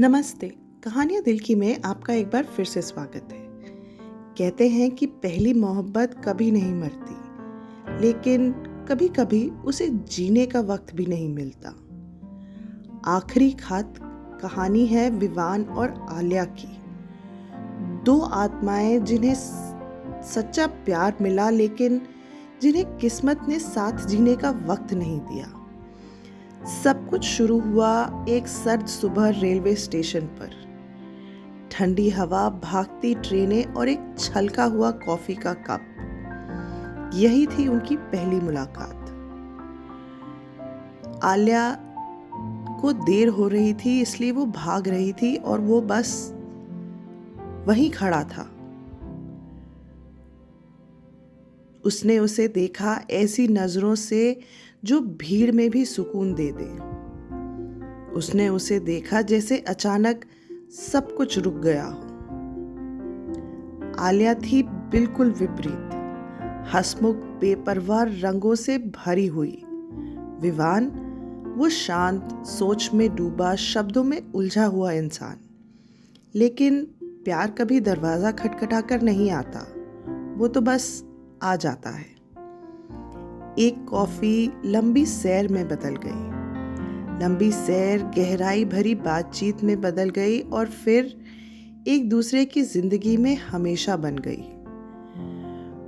नमस्ते। कहानियाँ दिल की में आपका एक बार फिर से स्वागत है। कहते हैं कि पहली मोहब्बत कभी नहीं मरती, लेकिन कभी-कभी उसे जीने का वक्त भी नहीं मिलता। आखिरी खत कहानी है विवान और आलिया की। दो आत्माएं जिन्हें सच्चा प्यार मिला, लेकिन जिन्हें किस्मत ने साथ जीने का वक्त नहीं दिया। सब कुछ शुरू हुआ एक सर्द सुबह रेलवे स्टेशन पर। ठंडी हवा, भागती ट्रेनें और एक छलका हुआ कॉफी का कप। यही थी उनकी पहली मुलाकात। आलिया को देर हो रही थी, इसलिए वो भाग रही थी और वो बस वहीं खड़ा था। उसने उसे देखा ऐसी नजरों से जो भीड़ में भी सुकून दे दे। उसने उसे देखा जैसे अचानक सब कुछ रुक गया हो। आलिया थी बिल्कुल विपरीत, हंसमुख, बेपरवाह, रंगों से भरी हुई। विवान वो शांत, सोच में डूबा, शब्दों में उलझा हुआ इंसान। लेकिन प्यार कभी दरवाजा खटखटाकर नहीं आता, वो तो बस आ जाता है। एक कॉफी लंबी सैर में बदल गई। लंबी सैर गहराई भरी बातचीत में बदल गई और फिर एक दूसरे की जिंदगी में हमेशा बन गई।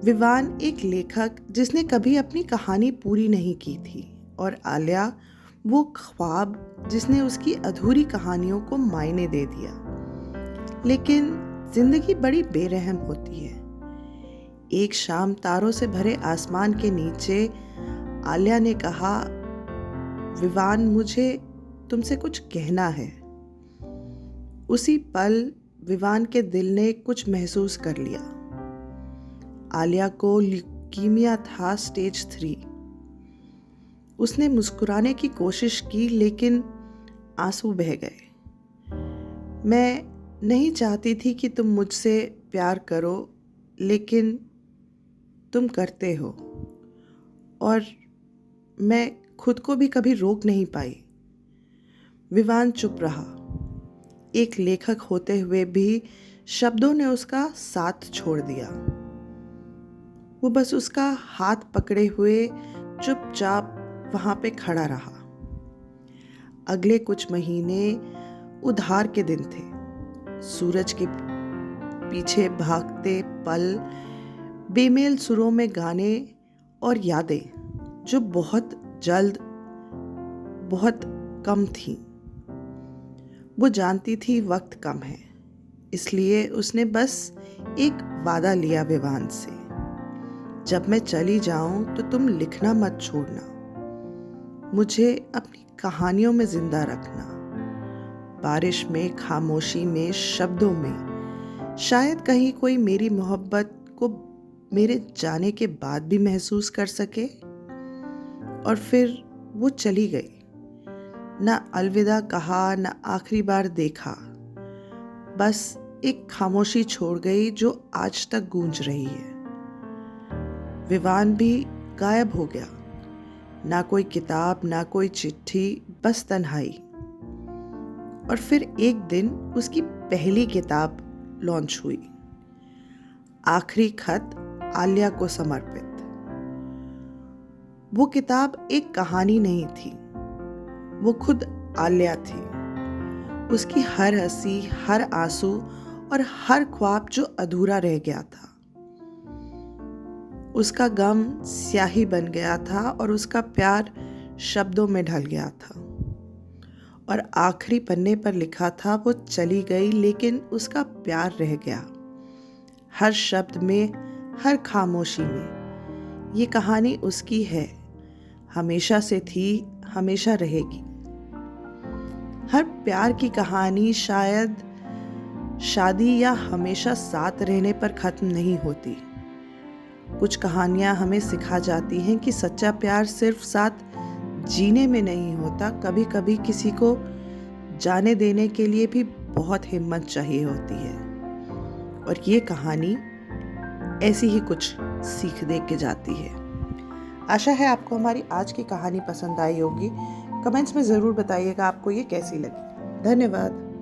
विवान एक लेखक जिसने कभी अपनी कहानी पूरी नहीं की थी, और आलिया वो ख्वाब जिसने उसकी अधूरी कहानियों को मायने दे दिया। लेकिन जिंदगी बड़ी बेरहम होती है। एक शाम तारों से भरे आसमान के नीचे आलिया ने कहा, विवान, मुझे तुमसे कुछ कहना है। उसी पल विवान के दिल ने कुछ महसूस कर लिया। आलिया को ल्यूकीमिया था, स्टेज 3। उसने मुस्कुराने की कोशिश की, लेकिन आंसू बह गए। मैं नहीं चाहती थी कि तुम मुझसे प्यार करो, लेकिन तुम करते हो, और मैं खुद को भी कभी रोक नहीं पाई। विवान चुप रहा। एक लेखक होते हुए भी शब्दों ने उसका साथ छोड़ दिया। वो बस उसका हाथ पकड़े हुए चुपचाप वहां पे खड़ा रहा। अगले कुछ महीने उधार के दिन थे। सूरज के पीछे भागते पल, बेमेल सुरों में गाने और यादें जो बहुत जल्द बहुत कम थी। वो जानती थी वक्त कम है, इसलिए उसने बस एक वादा लिया विवान से, जब मैं चली जाऊं तो तुम लिखना मत छोड़ना, मुझे अपनी कहानियों में जिंदा रखना। बारिश में, खामोशी में, शब्दों में, शायद कहीं कोई मेरी मोहब्बत को मेरे जाने के बाद भी महसूस कर सके। और फिर वो चली गई। न अलविदा कहा, न आखिरी बार देखा, बस एक खामोशी छोड़ गई जो आज तक गूंज रही है। विवान भी गायब हो गया। ना कोई किताब, ना कोई चिट्ठी, बस तन्हाई। और फिर एक दिन उसकी पहली किताब लॉन्च हुई, आखिरी खत, आलिया को समर्पित। वो किताब एक कहानी नहीं थी, वो खुद आलिया थी। उसकी हर हंसी, हर आंसू और हर ख्वाब जो अधूरा रह गया था। उसका गम स्याही बन गया था और उसका प्यार शब्दों में ढल गया था। और आखिरी पन्ने पर लिखा था, वो चली गई लेकिन उसका प्यार रह गया, हर शब्द में, हर खामोशी में। ये कहानी उसकी है, हमेशा से थी, हमेशा रहेगी। हर प्यार की कहानी शायद शादी या हमेशा साथ रहने पर खत्म नहीं होती। कुछ कहानियां हमें सिखा जाती हैं कि सच्चा प्यार सिर्फ साथ जीने में नहीं होता, कभी कभी किसी को जाने देने के लिए भी बहुत हिम्मत चाहिए होती है। और ये कहानी ऐसी ही कुछ सीख दे के जाती है। आशा है आपको हमारी आज की कहानी पसंद आई होगी। कमेंट्स में ज़रूर बताइएगा आपको ये कैसी लगी। धन्यवाद।